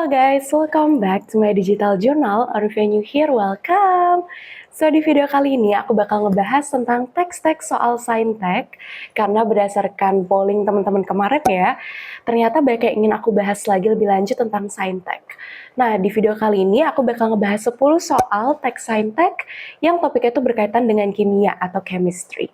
Halo guys, welcome back to my digital journal, or if you're new here, welcome! So di video kali ini aku bakal ngebahas tentang teks-teks soal saintek, karena berdasarkan polling teman-teman kemarin ya, ternyata banyak yang ingin aku bahas lagi lebih lanjut tentang saintek. Nah, di video kali ini aku bakal ngebahas 10 soal teks saintek yang topiknya itu berkaitan dengan kimia atau chemistry.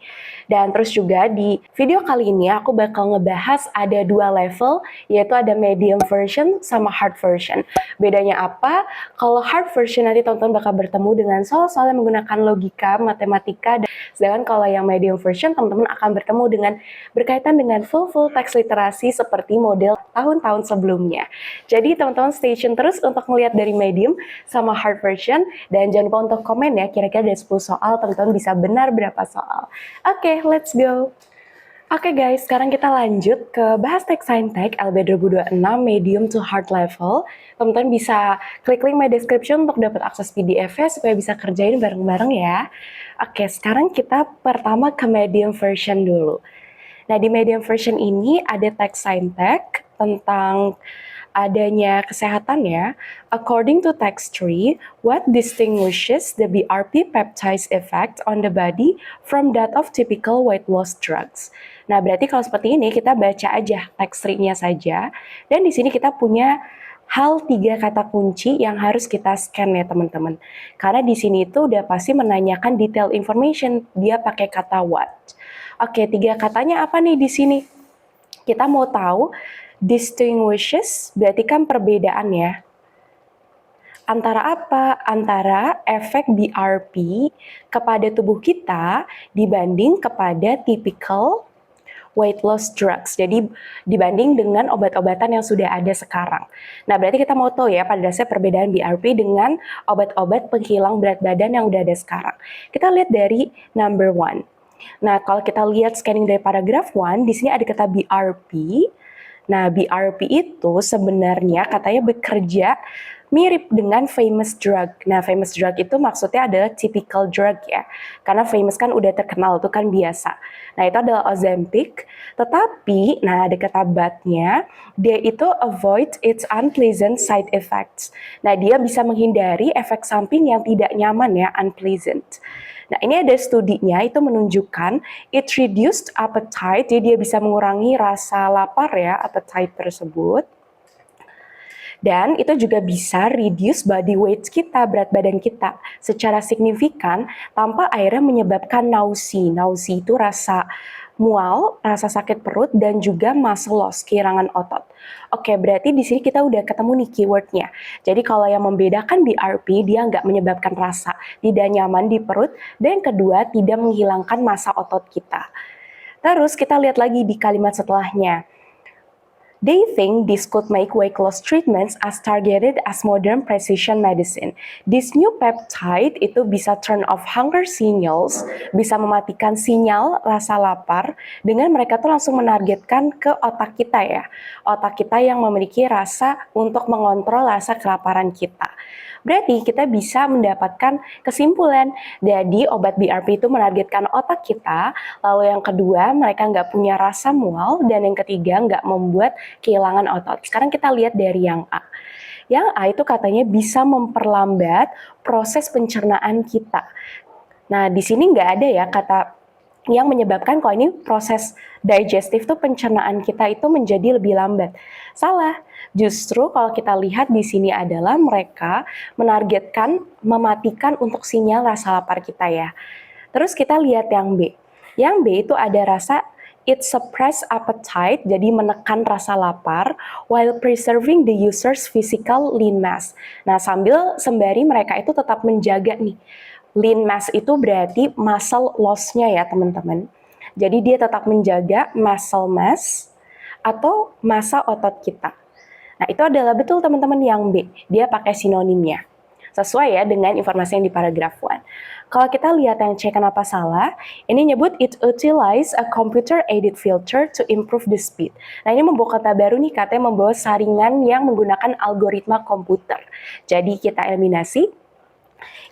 Dan terus juga di video kali ini aku bakal ngebahas ada dua level, yaitu ada medium version sama hard version. Bedanya apa? Kalau hard version nanti teman-teman bakal bertemu dengan soal-soal yang menggunakan logika, matematika, sedangkan kalau yang medium version teman-teman akan bertemu dengan berkaitan dengan full text literasi seperti model tahun-tahun sebelumnya. Jadi teman-teman stay tune terus untuk melihat dari medium sama hard version, dan jangan lupa untuk komen ya, kira-kira dari 10 soal teman-teman bisa benar berapa soal. Oke, let's go! Oke guys, sekarang kita lanjut ke bahas teks saintek LB 2026 medium to hard level. Teman-teman bisa klik link my description untuk dapat akses PDF-nya supaya bisa kerjain bareng-bareng ya. Oke, sekarang kita pertama ke medium version dulu. Nah, di medium version ini ada teks saintek tentang adanya kesehatan ya. According to text 3, what distinguishes the BRP peptide effect on the body from that of typical weight loss drugs? Nah, berarti kalau seperti ini kita baca aja text 3-nya saja. Dan di sini kita punya hal 3 kata kunci yang harus kita scan ya teman-teman. Karena di sini itu udah pasti menanyakan detail information, dia pakai kata what. Oke, 3 katanya apa nih di sini? Kita mau tahu distinguishes berarti kan perbedaan ya. Antara apa? Antara efek BRP kepada tubuh kita dibanding kepada typical weight loss drugs. Jadi dibanding dengan obat-obatan yang sudah ada sekarang. Nah, berarti kita mau tahu ya pada dasarnya perbedaan BRP dengan obat-obat penghilang berat badan yang udah ada sekarang. Kita lihat dari number 1. Nah, kalau kita lihat scanning dari paragraf 1, di sini ada kata BRP. Nah, BRP itu sebenarnya katanya bekerja mirip dengan famous drug. Nah, famous drug itu maksudnya adalah typical drug ya. Karena famous kan udah terkenal, itu kan biasa. Nah, itu adalah Ozempic. Tetapi, nah ada kata but-nya, dia itu avoid its unpleasant side effects. Nah, dia bisa menghindari efek samping yang tidak nyaman ya, unpleasant. Nah, ini ada studinya itu menunjukkan it reduced appetite, jadi dia bisa mengurangi rasa lapar ya, appetite tersebut. Dan itu juga bisa reduce body weight kita, berat badan kita secara signifikan tanpa akhirnya menyebabkan nausea. Nausea itu rasa mual, rasa sakit perut, dan juga muscle loss, kehilangan otot. Oke, berarti di sini kita udah ketemu nih keywordnya. Jadi kalau yang membedakan BRP, dia nggak menyebabkan rasa tidak nyaman di perut, dan yang kedua tidak menghilangkan massa otot kita. Terus kita lihat lagi di kalimat setelahnya. They think this could make weight loss treatments as targeted as modern precision medicine. This new peptide itu bisa turn off hunger signals, bisa mematikan sinyal rasa lapar, dengan mereka tuh langsung menargetkan ke otak kita ya. Otak kita yang memiliki rasa untuk mengontrol rasa kelaparan kita. Berarti kita bisa mendapatkan kesimpulan, jadi obat BRP itu menargetkan otak kita, lalu yang kedua mereka nggak punya rasa mual, dan yang ketiga nggak membuat kehilangan otot. Sekarang kita lihat dari yang A. Yang A itu katanya bisa memperlambat proses pencernaan kita. Nah, di sini nggak ada ya kata yang menyebabkan kalau ini proses digestif tuh pencernaan kita itu menjadi lebih lambat. Salah. Justru kalau kita lihat di sini adalah mereka menargetkan mematikan untuk sinyal rasa lapar kita ya. Terus kita lihat yang B. Yang B itu ada rasa it suppress appetite, jadi menekan rasa lapar, while preserving the user's physical lean mass. Nah, sembari mereka itu tetap menjaga nih. Lean mass itu berarti muscle loss-nya ya teman-teman. Jadi dia tetap menjaga muscle mass atau massa otot kita. Nah, itu adalah betul teman-teman yang B. Dia pakai sinonimnya. Sesuai ya dengan informasi yang di paragraf 1. Kalau kita lihat yang C kenapa salah, ini nyebut it utilize a computer aided filter to improve the speed. Nah, ini membawa kata baru nih, katanya membawa saringan yang menggunakan algoritma komputer. Jadi kita eliminasi.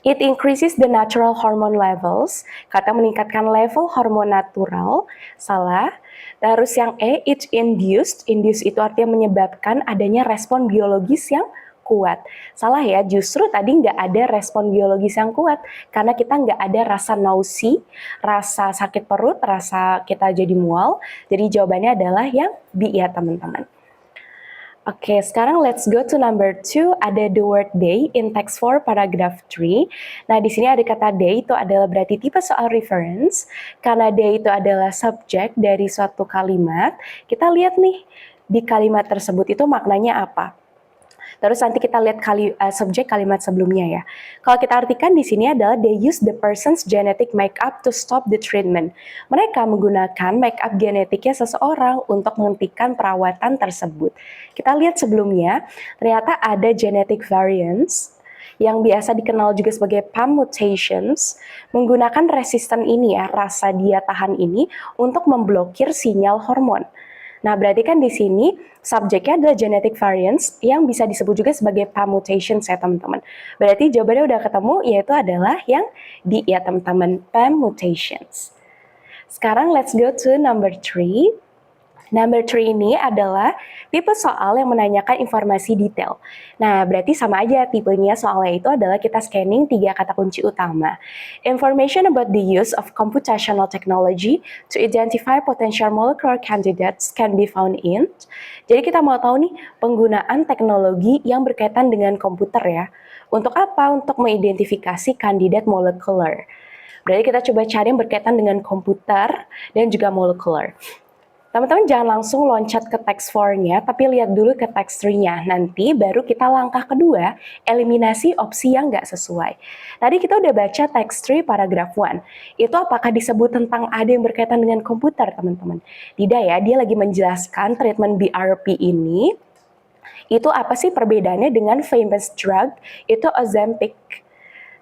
It increases the natural hormone levels, kata meningkatkan level hormon natural, salah. Terus yang E, it induced itu artinya menyebabkan adanya respon biologis yang kuat. Salah ya, justru tadi nggak ada respon biologis yang kuat, karena kita nggak ada rasa nausea, rasa sakit perut, rasa kita jadi mual. Jadi jawabannya adalah yang B ya teman-teman. Oke, sekarang let's go to number 2. Ada the word day in text 4 paragraph 3. Nah, di sini ada kata day, itu adalah berarti tipe soal reference. Karena day itu adalah subjek dari suatu kalimat. Kita lihat nih, di kalimat tersebut itu maknanya apa. Terus nanti kita lihat subjek kalimat sebelumnya ya. Kalau kita artikan di sini adalah they use the person's genetic makeup to stop the treatment. Mereka menggunakan makeup genetiknya seseorang untuk menghentikan perawatan tersebut. Kita lihat sebelumnya, ternyata ada genetic variants yang biasa dikenal juga sebagai PAM mutations, menggunakan resisten ini ya, rasa dia tahan ini untuk memblokir sinyal hormon. Nah, berarti kan di sini subjeknya adalah genetic variants yang bisa disebut juga sebagai PAM mutations ya teman-teman. Berarti jawabannya udah ketemu, yaitu adalah yang D ya teman-teman, PAM mutations. Sekarang let's go to number 3. Number 3 ini adalah tipe soal yang menanyakan informasi detail. Nah, berarti sama aja tipenya soalnya itu adalah kita scanning 3 kata kunci utama. Information about the use of computational technology to identify potential molecular candidates can be found in. Jadi kita mau tahu nih penggunaan teknologi yang berkaitan dengan komputer ya. Untuk apa? Untuk mengidentifikasi kandidat molekuler. Berarti kita coba cari yang berkaitan dengan komputer dan juga molekuler. Teman-teman jangan langsung loncat ke text 4-nya, tapi lihat dulu ke text 3-nya. Nanti baru kita langkah kedua, eliminasi opsi yang nggak sesuai. Tadi kita udah baca text 3 paragraph 1. Itu apakah disebut tentang ada yang berkaitan dengan komputer, teman-teman? Tidak ya, dia lagi menjelaskan treatment BRP ini. Itu apa sih perbedaannya dengan famous drug, itu Ozempic.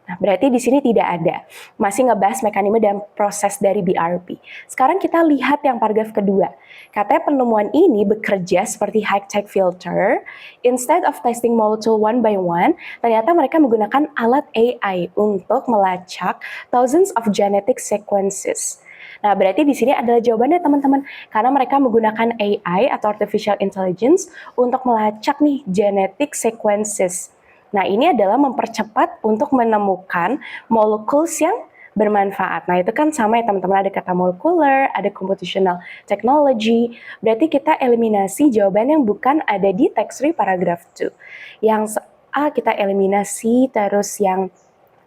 Nah, berarti di sini tidak ada. Masih ngebahas mekanisme dan proses dari BRP. Sekarang kita lihat yang paragraf kedua. Katanya penemuan ini bekerja seperti high-tech filter. Instead of testing molecule one by one, ternyata mereka menggunakan alat AI untuk melacak thousands of genetic sequences. Nah, berarti di sini adalah jawabannya teman-teman. Karena mereka menggunakan AI atau artificial intelligence untuk melacak nih genetic sequences. Nah, ini adalah mempercepat untuk menemukan molecules yang bermanfaat. Nah, itu kan sama ya teman-teman, ada kata molecular, ada computational technology. Berarti kita eliminasi jawaban yang bukan ada di text 3 paragraph 2. Yang A kita eliminasi, terus yang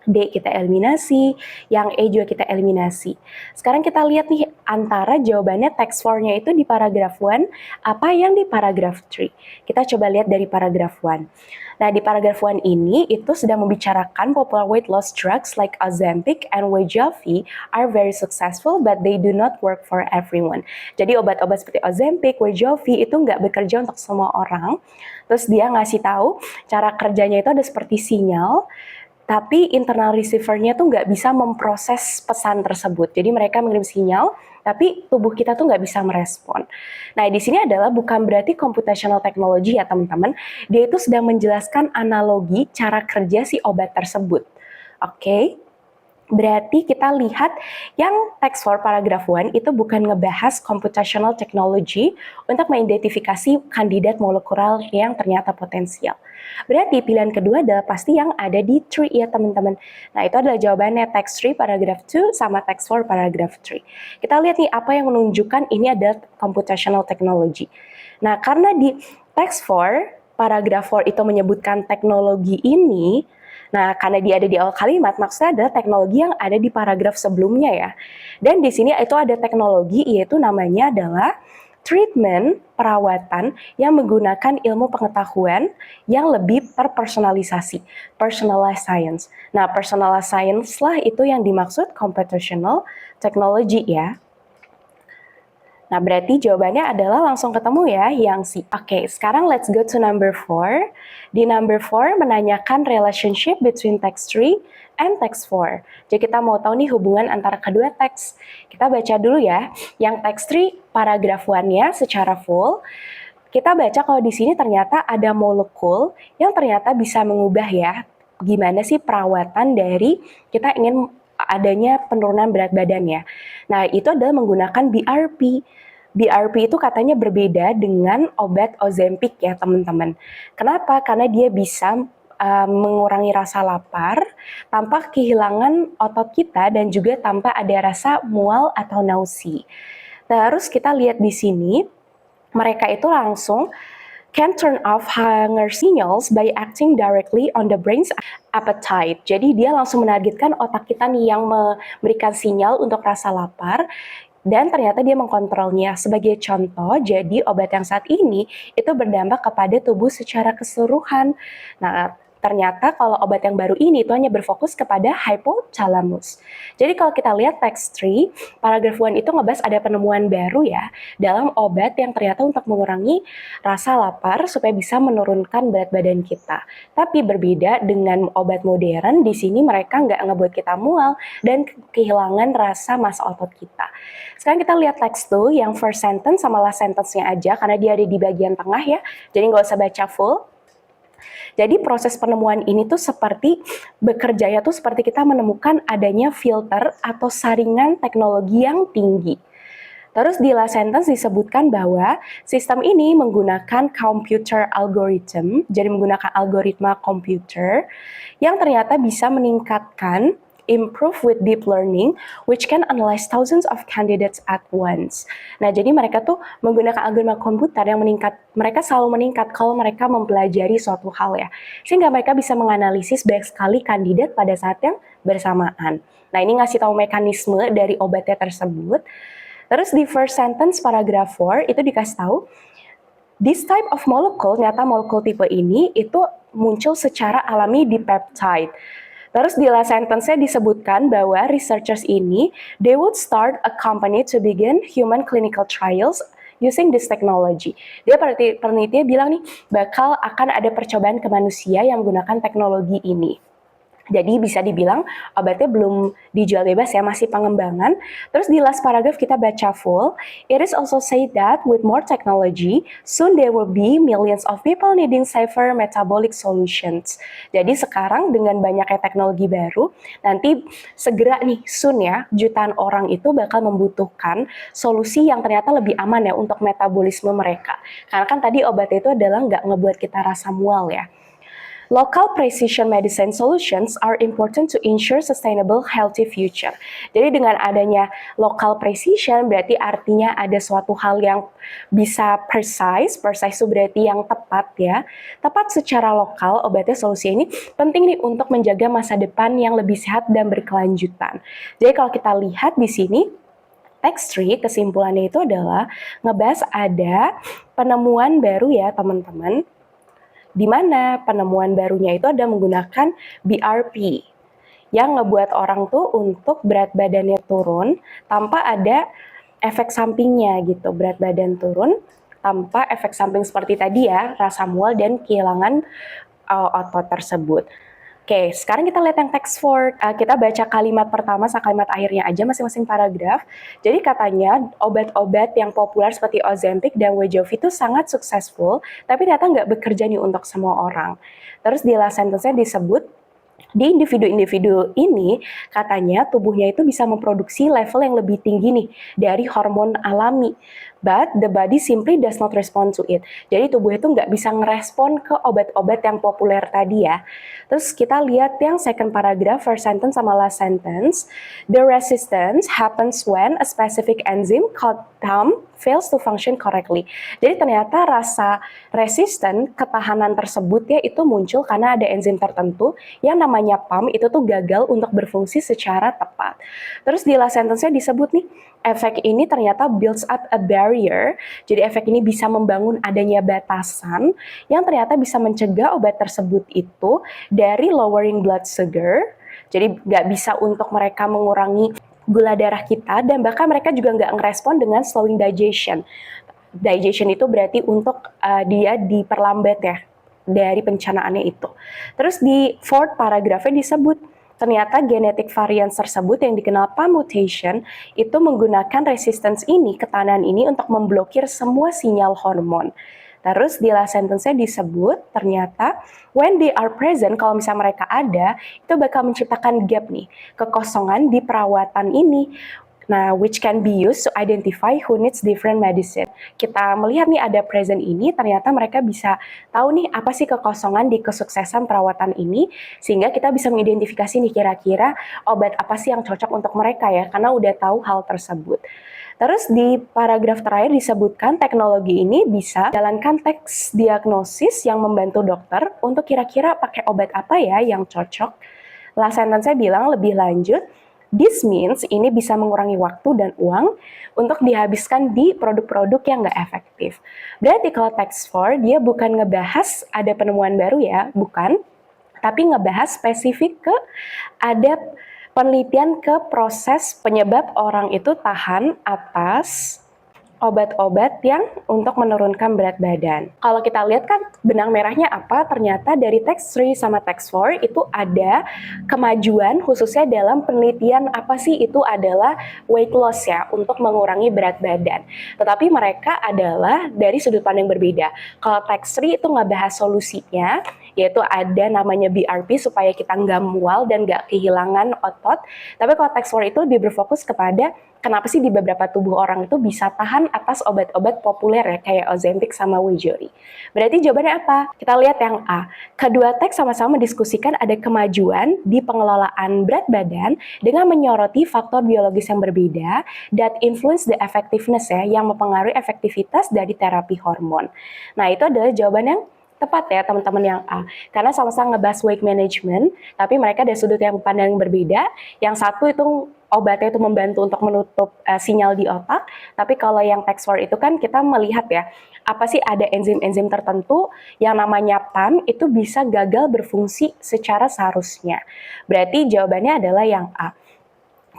D kita eliminasi, yang E juga kita eliminasi. Sekarang kita lihat nih antara jawabannya text 4-nya itu di paragraph 1, apa yang di paragraph 3. Kita coba lihat dari paragraph 1. Nah, di paragraph 1 ini itu sedang membicarakan popular weight loss drugs like Ozempic and Wegovy are very successful but they do not work for everyone. Jadi obat-obat seperti Ozempic, Wegovy itu nggak bekerja untuk semua orang. Terus dia ngasih tahu cara kerjanya itu ada seperti sinyal, tapi internal receiver-nya tuh nggak bisa memproses pesan tersebut. Jadi mereka mengirim sinyal, tapi tubuh kita tuh nggak bisa merespon. Nah, di sini adalah bukan berarti computational technology ya teman-teman. Dia itu sedang menjelaskan analogi cara kerja si obat tersebut. Oke? Berarti kita lihat yang text 4 paragraph 1 itu bukan ngebahas computational technology untuk mengidentifikasi kandidat molekuler yang ternyata potensial. Berarti pilihan kedua adalah pasti yang ada di 3 ya teman-teman. Nah, itu adalah jawabannya text 3 paragraph 2 sama text 4 paragraph 3. Kita lihat nih apa yang menunjukkan ini adalah computational technology. Nah, karena di text 4 paragraph 4 itu menyebutkan teknologi ini, nah, karena dia ada di awal kalimat, maksudnya adalah teknologi yang ada di paragraf sebelumnya ya. Dan di sini itu ada teknologi, yaitu namanya adalah treatment, perawatan yang menggunakan ilmu pengetahuan yang lebih terpersonalisasi, personalized science. Nah, personalized science lah itu yang dimaksud computational technology ya. Nah, berarti jawabannya adalah langsung ketemu ya, yang C. Oke, sekarang let's go to number 4. Di number 4 menanyakan relationship between text 3 and text 4. Jadi kita mau tahu nih hubungan antara kedua teks. Kita baca dulu ya, yang text 3 paragraph 1-nya secara full. Kita baca kalau di sini ternyata ada molekul yang ternyata bisa mengubah ya, gimana sih perawatan dari kita ingin adanya penurunan berat badan ya. Nah, itu adalah menggunakan BRP. BRP itu katanya berbeda dengan obat Ozempic ya teman-teman. Kenapa? Karena dia bisa mengurangi rasa lapar tanpa kehilangan otot kita dan juga tanpa ada rasa mual atau nausea. Terus kita lihat di sini, mereka itu langsung can turn off hunger signals by acting directly on the brain's appetite. Jadi dia langsung menargetkan otak kita nih yang memberikan sinyal untuk rasa lapar, dan ternyata dia mengkontrolnya. Sebagai contoh, jadi obat yang saat ini itu berdampak kepada tubuh secara keseluruhan. Nah, ternyata kalau obat yang baru ini itu hanya berfokus kepada hypothalamus. Jadi kalau kita lihat text 3, paragraf 1 itu ngebahas ada penemuan baru ya dalam obat yang ternyata untuk mengurangi rasa lapar supaya bisa menurunkan berat badan kita. Tapi berbeda dengan obat modern, di sini mereka nggak ngebuat kita mual dan kehilangan rasa massa otot kita. Sekarang kita lihat teks tuh yang first sentence sama last sentence-nya aja karena dia ada di bagian tengah ya. Jadi nggak usah baca full. Jadi proses penemuan ini tuh seperti bekerjanya tuh seperti kita menemukan adanya filter atau saringan teknologi yang tinggi. Terus di last sentence disebutkan bahwa sistem ini menggunakan computer algorithm, jadi menggunakan algoritma komputer yang ternyata bisa meningkatkan improve with deep learning, which can analyze thousands of candidates at once. Nah, jadi mereka tuh menggunakan algoritma komputer yang mereka selalu meningkat kalau mereka mempelajari suatu hal ya. Sehingga mereka bisa menganalisis banyak sekali kandidat pada saat yang bersamaan. Nah, ini ngasih tahu mekanisme dari obatnya tersebut. Terus di first sentence paragraph 4 itu dikasih tahu, this type of molecule, nyata molekul tipe ini itu muncul secara alami di peptide. Terus di last sentence-nya disebutkan bahwa researchers ini, they would start a company to begin human clinical trials using this technology. Dia penelitinya bilang nih, bakal akan ada percobaan ke manusia yang menggunakan teknologi ini. Jadi bisa dibilang obatnya belum dijual bebas ya, masih pengembangan. Terus di last paragraph kita baca full. It is also said that with more technology, soon there will be millions of people needing safer metabolic solutions. Jadi sekarang dengan banyaknya teknologi baru, nanti segera nih soon ya, jutaan orang itu bakal membutuhkan solusi yang ternyata lebih aman ya untuk metabolisme mereka. Karena kan tadi obat itu adalah nggak ngebuat kita rasa mual ya. Local precision medicine solutions are important to ensure sustainable healthy future. Jadi dengan adanya local precision berarti artinya ada suatu hal yang bisa precise itu berarti yang tepat ya. Tepat secara lokal, obatnya solusi ini penting nih untuk menjaga masa depan yang lebih sehat dan berkelanjutan. Jadi kalau kita lihat di sini, Text 3 kesimpulannya itu adalah ngebahas ada penemuan baru ya teman-teman, di mana penemuan barunya itu ada menggunakan BRP yang ngebuat orang tuh untuk berat badannya turun tanpa ada efek sampingnya gitu. Berat badan turun tanpa efek samping seperti tadi ya, rasa mual dan kehilangan otot tersebut. Oke, sekarang kita lihat yang text 4. Kita baca kalimat pertama sama kalimat akhirnya aja masing-masing paragraf. Jadi katanya obat-obat yang populer seperti Ozempic dan Wegovy itu sangat successful, tapi ternyata nggak bekerja nih untuk semua orang. Terus di last sentence-nya disebut, di individu-individu ini katanya tubuhnya itu bisa memproduksi level yang lebih tinggi nih dari hormon alami, but the body simply does not respond to it. Jadi tubuh itu nggak bisa ngerespon ke obat-obat yang populer tadi ya. Terus kita lihat yang second paragraph, first sentence sama last sentence. The resistance happens when a specific enzyme called PAM fails to function correctly. Jadi ternyata rasa resisten, ketahanan tersebut ya itu muncul karena ada enzim tertentu yang namanya PAM itu tuh gagal untuk berfungsi secara tepat. Terus di last sentence-nya disebut nih, efek ini ternyata builds up a barrier. Jadi efek ini bisa membangun adanya batasan yang ternyata bisa mencegah obat tersebut itu dari lowering blood sugar. Jadi nggak bisa untuk mereka mengurangi gula darah kita, dan bahkan mereka juga nggak ngerespon dengan slowing digestion. Digestion itu berarti untuk dia diperlambat ya dari pencernaannya itu. Terus di fourth paragrafnya disebut, ternyata genetic variants tersebut yang dikenal PAM mutation itu menggunakan resistance ini, ketahanan ini untuk memblokir semua sinyal hormon. Terus di last sentence-nya disebut ternyata when they are present, kalau misalnya mereka ada, itu bakal menciptakan gap nih, kekosongan di perawatan ini. Nah, which can be used to identify who needs different medicine. Kita melihat nih ada present ini, ternyata mereka bisa tahu nih apa sih kekosongan di kesuksesan perawatan ini, sehingga kita bisa mengidentifikasi nih kira-kira obat apa sih yang cocok untuk mereka ya, karena udah tahu hal tersebut. Terus di paragraf terakhir disebutkan teknologi ini bisa jalankan teks diagnosis yang membantu dokter untuk kira-kira pakai obat apa ya yang cocok. Last sentence saya bilang lebih lanjut, this means ini bisa mengurangi waktu dan uang untuk dihabiskan di produk-produk yang nggak efektif. Berarti kalau text 4 dia bukan ngebahas ada penemuan baru ya, bukan. Tapi ngebahas spesifik ke ada penelitian ke proses penyebab orang itu tahan atas obat-obat yang untuk menurunkan berat badan. Kalau kita lihat kan benang merahnya apa, ternyata dari text 3 sama text 4 itu ada kemajuan khususnya dalam penelitian apa sih itu adalah weight loss ya, untuk mengurangi berat badan. Tetapi mereka adalah dari sudut pandang berbeda. Kalau text 3 itu nggak bahas solusinya, yaitu ada namanya BRP supaya kita nggak mual dan nggak kehilangan otot. Tapi kalau text 4 itu lebih berfokus kepada kenapa sih di beberapa tubuh orang itu bisa tahan atas obat-obat populer ya, kayak Ozempic sama Wegovy. Berarti jawabannya apa? Kita lihat yang A. Kedua teks sama-sama mendiskusikan ada kemajuan di pengelolaan berat badan dengan menyoroti faktor biologis yang berbeda that influence the effectiveness ya, yang mempengaruhi efektivitas dari terapi hormon. Nah, itu adalah jawaban yang tepat ya teman-teman yang A. Karena sama-sama ngebahas weight management, tapi mereka dari sudut yang pandang berbeda. Yang satu itu obatnya itu membantu untuk menutup sinyal di otak, tapi kalau yang text 4 itu kan kita melihat ya, apa sih ada enzim-enzim tertentu yang namanya PAM itu bisa gagal berfungsi secara seharusnya. Berarti jawabannya adalah yang A.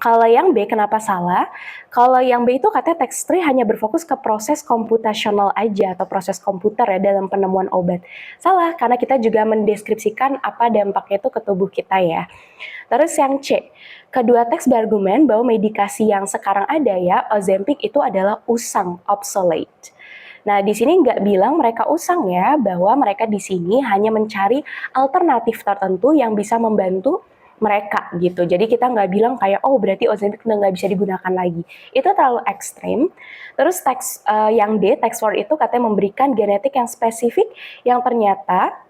Kalau yang B kenapa salah? Kalau yang B itu katanya text 3 hanya berfokus ke proses komputasional aja atau proses komputer ya dalam penemuan obat. Salah, karena kita juga mendeskripsikan apa dampaknya itu ke tubuh kita ya. Terus yang C, kedua teks berargumen bahwa medikasi yang sekarang ada ya, Ozempic itu adalah usang, obsolete. Nah, di sini nggak bilang mereka usang ya, bahwa mereka di sini hanya mencari alternatif tertentu yang bisa membantu mereka gitu. Jadi kita nggak bilang kayak, oh berarti Ozempic udah nggak bisa digunakan lagi. Itu terlalu ekstrim. Terus teks yang D, teks 4 itu katanya memberikan genetik yang spesifik yang ternyata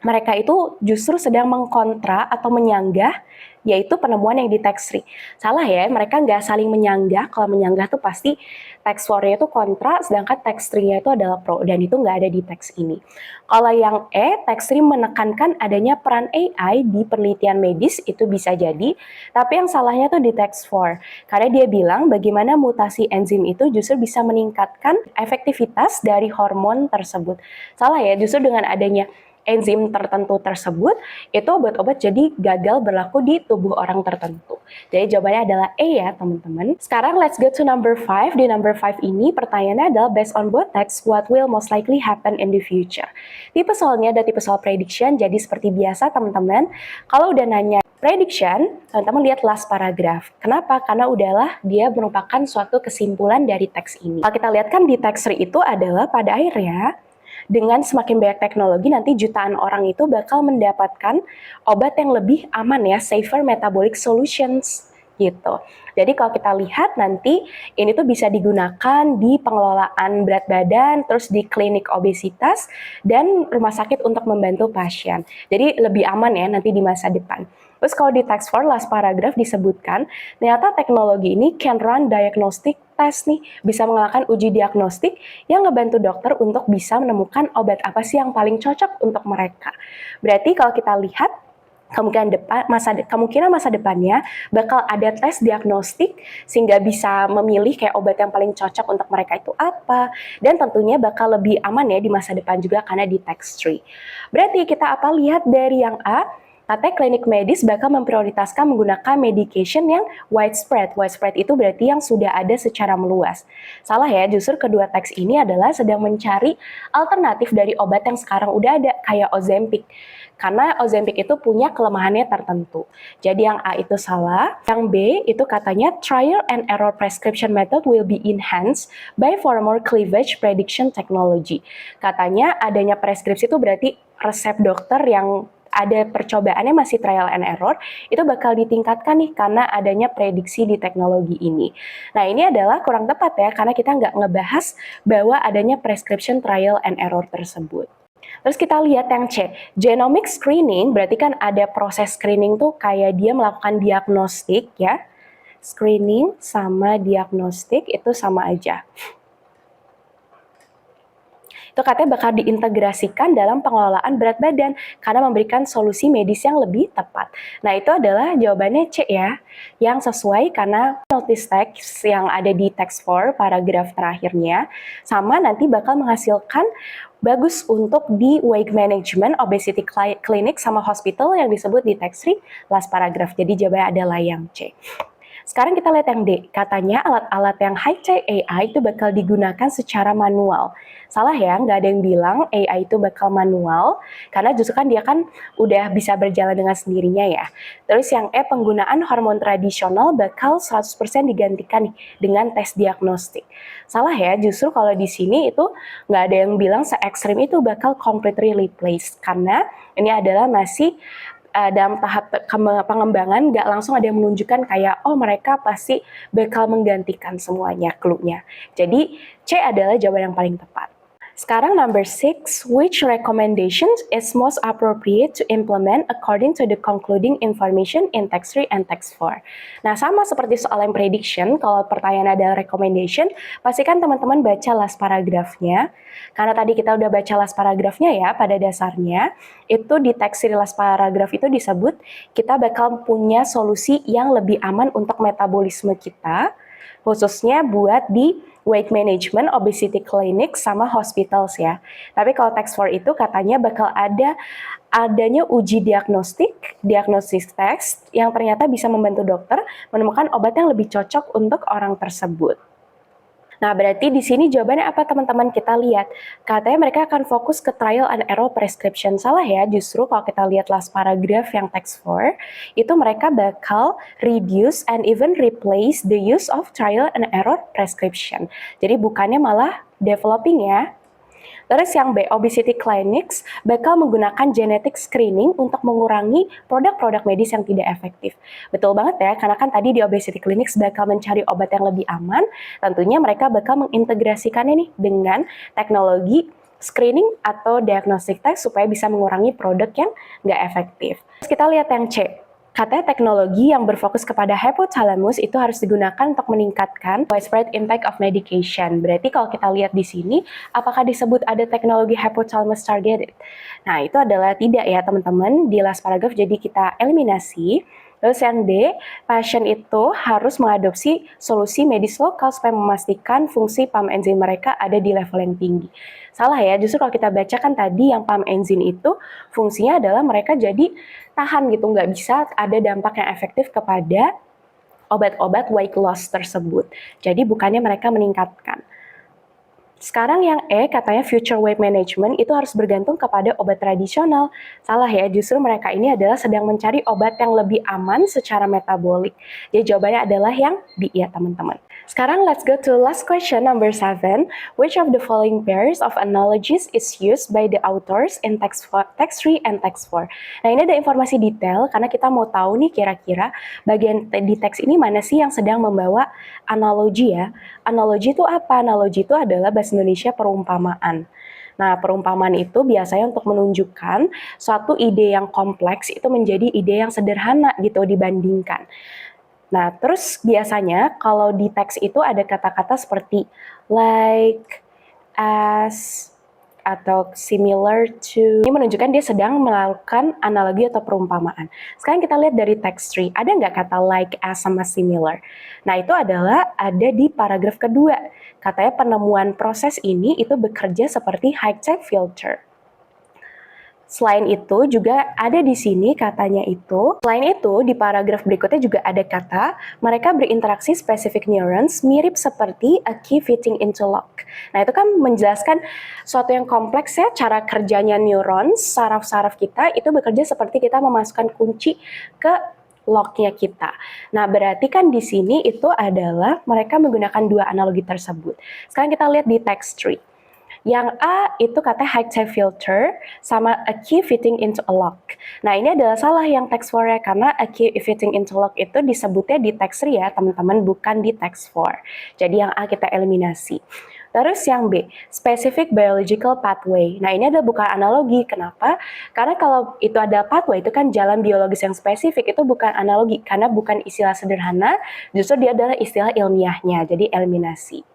mereka itu justru sedang mengkontra atau menyanggah yaitu penemuan yang di teks 3. Salah ya, mereka nggak saling menyanggah. Kalau menyanggah tuh pasti teks 4-nya itu kontra, sedangkan teks 3-nya itu adalah pro, dan itu nggak ada di teks ini. Kalau yang E, teks 3 menekankan adanya peran AI di penelitian medis, itu bisa jadi, tapi yang salahnya tuh di teks 4, karena dia bilang bagaimana mutasi enzim itu justru bisa meningkatkan efektivitas dari hormon tersebut. Salah ya, justru dengan adanya enzim tertentu tersebut, itu obat-obat jadi gagal berlaku di tubuh orang tertentu. Jadi jawabannya adalah E ya teman-teman. Sekarang let's go to number 5. Di number 5 ini pertanyaannya adalah based on both text, what will most likely happen in the future? Tipe soalnya ada tipe soal prediction, jadi seperti biasa teman-teman, kalau udah nanya prediction, teman-teman lihat last paragraph. Kenapa? Karena udahlah dia merupakan suatu kesimpulan dari teks ini. Kalau kita lihat kan di teks 3 itu adalah pada akhirnya, dengan semakin banyak teknologi, nanti jutaan orang itu bakal mendapatkan obat yang lebih aman ya, safer metabolic solutions gitu. Jadi kalau kita lihat nanti ini tuh bisa digunakan di pengelolaan berat badan, terus di klinik obesitas, dan rumah sakit untuk membantu pasien. Jadi lebih aman ya nanti di masa depan. Terus kalau di text 4 last paragraph disebutkan, ternyata teknologi ini can run diagnostic test nih, bisa mengalahkan uji diagnostik yang ngebantu dokter untuk bisa menemukan obat apa sih yang paling cocok untuk mereka. Berarti kalau kita lihat, kemungkinan masa depannya bakal ada tes diagnostik sehingga bisa memilih kayak obat yang paling cocok untuk mereka itu apa, dan tentunya bakal lebih aman ya di masa depan juga karena di text 3. Berarti kita apa lihat dari yang A? Katanya klinik medis bakal memprioritaskan menggunakan medication yang widespread. Widespread itu berarti yang sudah ada secara meluas. Salah ya, justru kedua teks ini adalah sedang mencari alternatif dari obat yang sekarang udah ada, kayak Ozempic. Karena Ozempic itu punya kelemahannya tertentu. Jadi yang A itu salah. Yang B itu katanya trial and error prescription method will be enhanced by formal cleavage prediction technology. Katanya adanya preskripsi itu berarti resep dokter yang ada percobaannya masih trial and error, itu bakal ditingkatkan nih karena adanya prediksi di teknologi ini. Nah, ini adalah kurang tepat ya, karena kita nggak ngebahas bahwa adanya prescription trial and error tersebut. Terus kita lihat yang C, genomic screening berarti kan ada proses screening tuh kayak dia melakukan diagnostik ya. Screening sama diagnostik itu sama aja. Itu katanya bakal diintegrasikan dalam pengelolaan berat badan karena memberikan solusi medis yang lebih tepat. Nah, itu adalah jawabannya C ya, yang sesuai karena notice text yang ada di text 4 paragraf terakhirnya sama nanti bakal menghasilkan bagus untuk di weight management, obesity clinic sama hospital yang disebut di text 3 last paragraph. Jadi jawabannya adalah yang C. Sekarang kita lihat yang D, katanya alat-alat yang high-tech AI itu bakal digunakan secara manual. Salah ya, nggak ada yang bilang AI itu bakal manual, karena justru kan dia kan udah bisa berjalan dengan sendirinya ya. Terus yang E, penggunaan hormon tradisional bakal 100% digantikan nih dengan tes diagnostik. Salah ya, justru kalau di sini itu nggak ada yang bilang se-ekstrim itu bakal completely replaced, karena ini adalah masih dalam tahap pengembangan nggak langsung ada yang menunjukkan kayak oh mereka pasti bakal menggantikan semuanya clue-nya. Jadi C adalah jawaban yang paling tepat. Sekarang number 6, which recommendations is most appropriate to implement according to the concluding information in text 3 and text 4. Nah, sama seperti soal yang prediction, kalau pertanyaan ada recommendation, pastikan teman-teman baca last paragrafnya. Karena tadi kita udah baca last paragrafnya ya, pada dasarnya, itu di text 3 last paragraf itu disebut, kita bakal punya solusi yang lebih aman untuk metabolisme kita, khususnya buat di weight management, obesity clinic, sama hospitals ya. Tapi kalau text 4 itu katanya bakal adanya uji diagnostic test yang ternyata bisa membantu dokter menemukan obat yang lebih cocok untuk orang tersebut. Nah, berarti di sini jawabannya apa teman-teman? Kita lihat. Katanya mereka akan fokus ke trial and error prescription. Salah ya, justru kalau kita lihat last paragraph yang text 4, itu mereka bakal reduce and even replace the use of trial and error prescription. Jadi bukannya malah developing ya. Terus yang B, obesity clinics bakal menggunakan genetic screening untuk mengurangi produk-produk medis yang tidak efektif. Betul banget ya, karena kan tadi di obesity clinics bakal mencari obat yang lebih aman, tentunya mereka bakal mengintegrasikannya nih dengan teknologi screening atau diagnostic test supaya bisa mengurangi produk yang nggak efektif. Terus kita lihat yang C. Katanya teknologi yang berfokus kepada hypothalamus itu harus digunakan untuk meningkatkan widespread impact of medication. Berarti kalau kita lihat di sini, apakah disebut ada teknologi hypothalamus targeted? Nah, itu adalah tidak ya teman-teman, di last paragraph jadi kita eliminasi. Terus yang D, pasien itu harus mengadopsi solusi medis lokal supaya memastikan fungsi pump enzim mereka ada di level yang tinggi. Salah ya, justru kalau kita baca kan tadi yang pump enzim itu fungsinya adalah mereka jadi tahan gitu, nggak bisa ada dampak yang efektif kepada obat-obat weight loss tersebut. Jadi bukannya mereka meningkatkan. Sekarang yang E, katanya future weight management itu harus bergantung kepada obat tradisional. Salah ya, justru mereka ini adalah sedang mencari obat yang lebih aman secara metabolik. Jadi jawabannya adalah yang B ya teman-teman. Sekarang let's go to last question number 7. Which of the following pairs of analogies is used by the authors in text 3 and text 4? Nah, ini ada informasi detail karena kita mau tahu nih kira-kira bagian di teks ini mana sih yang sedang membawa analogi ya. Analogi itu apa? Analogi itu adalah bahasa Indonesia perumpamaan. Nah, perumpamaan itu biasanya untuk menunjukkan suatu ide yang kompleks itu menjadi ide yang sederhana gitu dibandingkan. Nah, terus biasanya kalau di teks itu ada kata-kata seperti like, as, atau similar to. Ini menunjukkan dia sedang melakukan analogi atau perumpamaan. Sekarang kita lihat dari teks 3, ada nggak kata like, as, sama similar? Nah, itu adalah ada di paragraf kedua. Katanya penemuan proses ini itu bekerja seperti high-tech filter. Selain itu juga ada di sini katanya itu. Selain itu di paragraf berikutnya juga ada kata mereka berinteraksi spesifik neurons mirip seperti a key fitting into lock. Nah, itu kan menjelaskan suatu yang kompleks ya, cara kerjanya neurons, saraf-saraf kita itu bekerja seperti kita memasukkan kunci ke lock-nya kita. Nah, berarti kan di sini itu adalah mereka menggunakan dua analogi tersebut. Sekarang kita lihat di text 3. Yang A itu katanya high-tech filter sama a key fitting into a lock. Nah, ini adalah salah yang text 4-nya karena a key fitting into lock itu disebutnya di text 3 ya, teman-teman, bukan di text 4. Jadi yang A kita eliminasi. Terus yang B, specific biological pathway. Nah, ini adalah bukan analogi. Kenapa? Karena kalau itu ada pathway, itu kan jalan biologis yang spesifik, itu bukan analogi. Karena bukan istilah sederhana, justru dia adalah istilah ilmiahnya. Jadi eliminasi.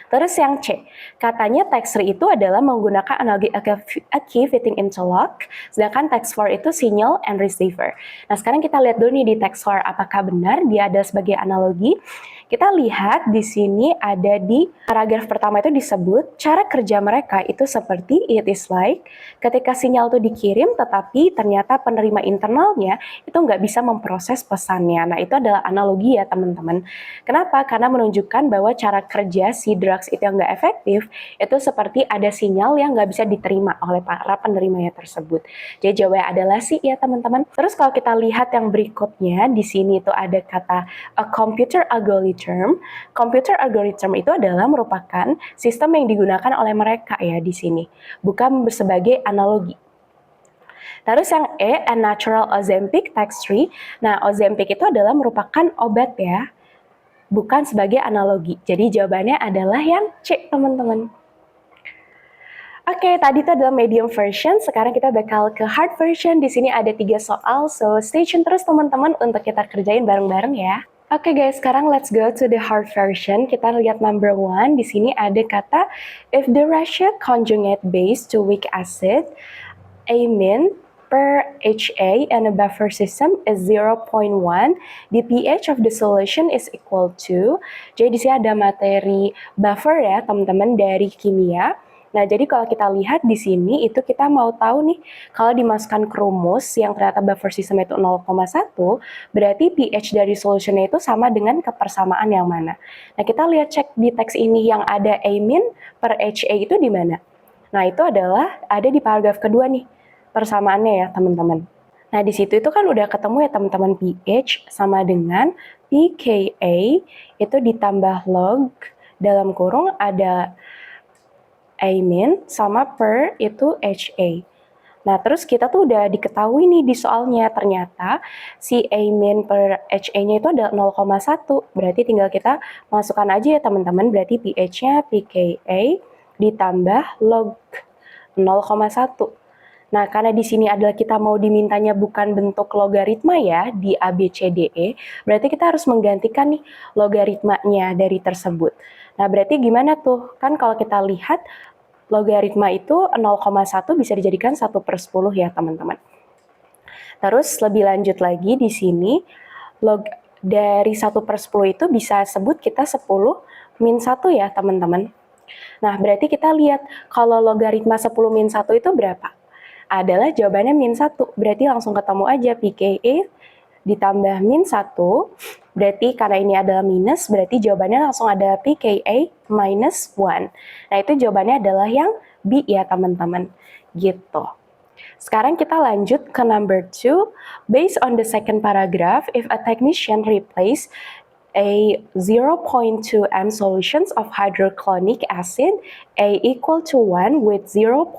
Terus yang C, katanya text 3 itu adalah menggunakan analogi a key fitting into lock, sedangkan text 4 itu signal and receiver. Nah, sekarang kita lihat dulu nih di text 4 apakah benar dia ada sebagai analogi. Kita lihat di sini ada di paragraf pertama itu disebut cara kerja mereka itu seperti it is like ketika sinyal itu dikirim tetapi ternyata penerima internalnya itu nggak bisa memproses pesannya. Nah, itu adalah analogi ya teman-teman. Kenapa? Karena menunjukkan bahwa cara kerja si drugs itu yang nggak efektif itu seperti ada sinyal yang nggak bisa diterima oleh para penerimanya tersebut. Jadi jawabannya adalah sih ya teman-teman. Terus kalau kita lihat yang berikutnya di sini itu ada kata a computer algorithm. Computer algorithm itu adalah merupakan sistem yang digunakan oleh mereka ya di sini, bukan sebagai analogi. Terus yang E, a natural Ozempic text 3. Nah, Ozempic itu adalah merupakan obat ya, bukan sebagai analogi. Jadi jawabannya adalah yang C, teman-teman. Oke, tadi itu adalah medium version. Sekarang kita bakal ke hard version. Di sini ada 3 soal, so stay tune terus teman-teman untuk kita kerjain bareng-bareng ya. Oke guys, sekarang let's go to the hard version. Kita lihat number 1. Di sini ada kata if the ratio conjugate base to weak acid, amine per HA and a buffer system is 0.1, the pH of the solution is equal to. Jadi di sini ada materi buffer ya teman-teman dari kimia. Nah, jadi kalau kita lihat di sini itu kita mau tahu nih, kalau dimasukkan ke rumus yang ternyata buffer system itu 0,1, berarti pH dari solutionnya itu sama dengan kepersamaan yang mana. Nah, kita lihat cek di teks ini yang ada amine per HA itu di mana. Nah, itu adalah ada di paragraf kedua nih, persamaannya ya teman-teman. Nah, di situ itu kan udah ketemu ya teman-teman, pH sama dengan pKa itu ditambah log dalam kurung ada amine sama per itu HA. Nah, terus kita tuh udah diketahui nih di soalnya, ternyata si amine per HA-nya itu ada 0,1. Berarti tinggal kita masukkan aja ya teman-teman, berarti pH-nya pKa ditambah log 0,1. Nah, karena di sini adalah kita mau dimintanya bukan bentuk logaritma ya di ABCDE, berarti kita harus menggantikan nih logaritmanya dari tersebut. Nah, berarti gimana tuh? Kan kalau kita lihat logaritma itu 0,1 bisa dijadikan 1/10 ya teman-teman. Terus lebih lanjut lagi di sini, log dari 1/10 itu bisa sebut kita 10 min 1 ya teman-teman. Nah, berarti kita lihat kalau logaritma 10 min 1 itu berapa? Adalah jawabannya min 1, berarti langsung ketemu aja pKa ditambah min 1, berarti karena ini adalah minus, berarti jawabannya langsung ada pKa minus 1. Nah, itu jawabannya adalah yang B ya teman-teman, gitu. Sekarang kita lanjut ke number 2. Based on the second paragraph, if a technician replace a 0.2 m solutions of hydrochloric acid A equal to 1 with 0.2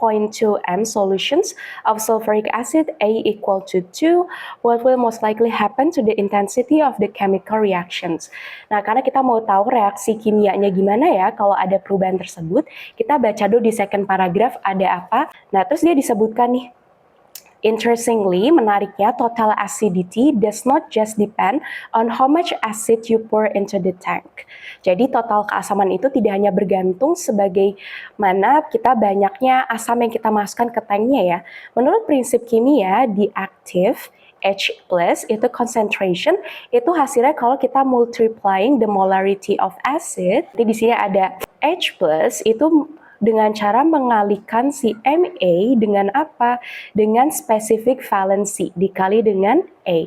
m solutions of sulfuric acid A equal to 2, what will most likely happen to the intensity of the chemical reactions? Nah, karena kita mau tahu reaksi kimianya gimana ya kalau ada perubahan tersebut, kita baca dulu di second paragraph ada apa. Nah, terus dia disebutkan nih, interestingly, menariknya, total acidity does not just depend on how much acid you pour into the tank. Jadi total keasaman itu tidak hanya bergantung sebagai mana kita banyaknya asam yang kita masukkan ke tanknya ya. Menurut prinsip kimia, the active H plus itu concentration itu hasilnya kalau kita multiplying the molarity of acid. Jadi di sini ada H plus itu dengan cara mengalihkan si Ma dengan apa? Dengan spesifik valensi dikali dengan A.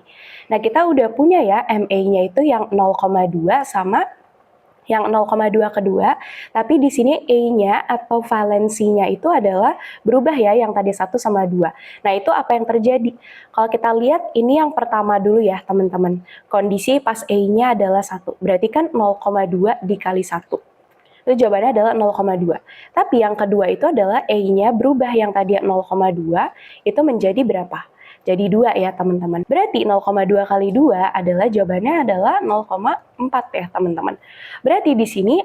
Nah, kita udah punya ya Ma-nya itu yang 0,2 sama yang 0,2 kedua, tapi di sini A-nya atau valensinya itu adalah berubah ya, yang tadi 1 sama 2. Nah, itu apa yang terjadi? Kalau kita lihat, ini yang pertama dulu ya, teman-teman. Kondisi pas A-nya adalah 1, berarti kan 0,2 dikali 1. Itu jawabannya adalah 0,2. Tapi yang kedua itu adalah A-nya berubah, yang tadi 0,2 itu menjadi berapa? Jadi 2 ya teman-teman. Berarti 0,2 kali 2 adalah jawabannya adalah 0,4 ya teman-teman. Berarti di sini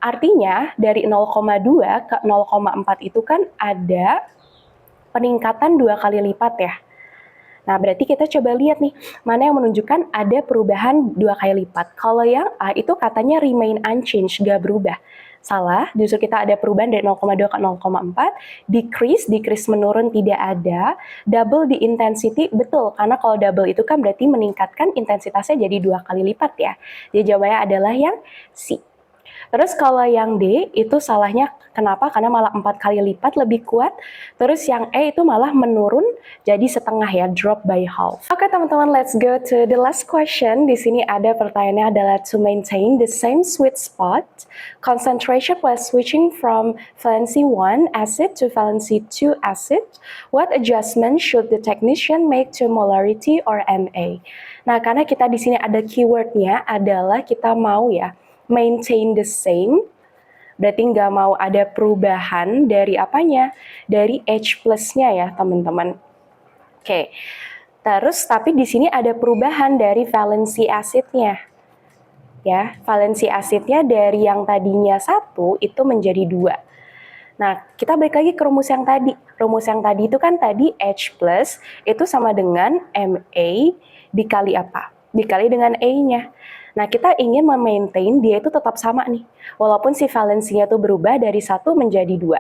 artinya dari 0,2 ke 0,4 itu kan ada peningkatan 2 kali lipat ya. Nah, berarti kita coba lihat nih, mana yang menunjukkan ada perubahan 2 kali lipat. Kalau yang A itu katanya remain unchanged, gak berubah. Salah, justru kita ada perubahan dari 0,2 ke 0,4, decrease menurun tidak ada, double di intensity, betul, karena kalau double itu kan berarti meningkatkan intensitasnya jadi 2 kali lipat ya. Jadi jawabannya adalah yang C. Terus kalau yang D itu salahnya kenapa? Karena malah 4 kali lipat lebih kuat. Terus yang E itu malah menurun jadi setengah ya, drop by half. Oke teman-teman, let's go to the last question. Di sini ada pertanyaannya adalah to maintain the same sweet spot concentration while switching from valency 1 acid to valency 2 acid. What adjustment should the technician make to molarity or MA? Nah, karena kita di sini ada keywordnya adalah kita mau ya maintain the same, berarti nggak mau ada perubahan dari apanya? Dari H plusnya ya teman-teman. Oke, terus tapi di sini ada perubahan dari valency acidnya. Ya, valency acidnya dari yang tadinya 1 itu menjadi 2. Nah, kita balik lagi ke rumus yang tadi. Rumus yang tadi itu kan tadi H plus itu sama dengan Ma dikali apa? Dikali dengan A-nya. Nah, kita ingin memaintain dia itu tetap sama nih. Walaupun si valensinya itu berubah dari 1 menjadi 2.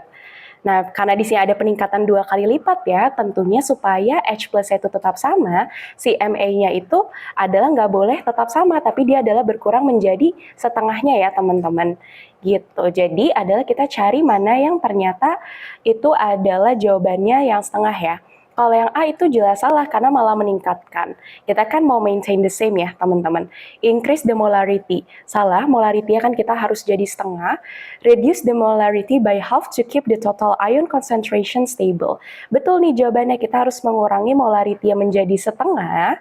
Nah, karena di sini ada peningkatan 2 kali lipat ya, tentunya supaya H plus itu tetap sama, si Ma-nya itu adalah nggak boleh tetap sama, tapi dia adalah berkurang menjadi setengahnya ya teman-teman. Gitu, jadi adalah kita cari mana yang ternyata itu adalah jawabannya yang setengah ya. Kalau yang A itu jelas salah karena malah meningkatkan. Kita kan mau maintain the same ya teman-teman. Increase the molarity. Salah, molarity kan kita harus jadi setengah. Reduce the molarity by half to keep the total ion concentration stable. Betul nih jawabannya, kita harus mengurangi molarity yang menjadi setengah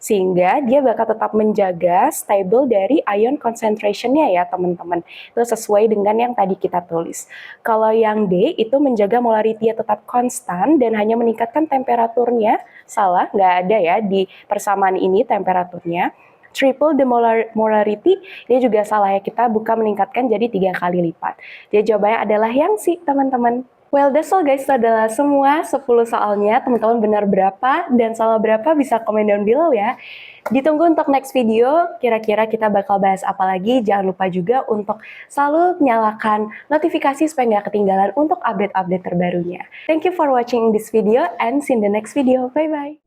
sehingga dia bakal tetap menjaga stable dari ion concentration-nya ya teman-teman. Itu sesuai dengan yang tadi kita tulis. Kalau yang D itu menjaga molarity-nya tetap konstan dan hanya meningkatkan temperaturnya. Salah, nggak ada ya di persamaan ini temperaturnya. Triple the molarity, ini juga salah ya, kita bukan meningkatkan jadi 3 kali lipat. Jadi jawabannya adalah yang C teman-teman. Well, that's all guys, itu adalah semua 10 soalnya. Teman-teman benar berapa dan salah berapa bisa komen down below ya. Ditunggu untuk next video, kira-kira kita bakal bahas apa lagi. Jangan lupa juga untuk selalu nyalakan notifikasi supaya nggak ketinggalan untuk update-update terbarunya. Thank you for watching this video and see you in the next video. Bye-bye.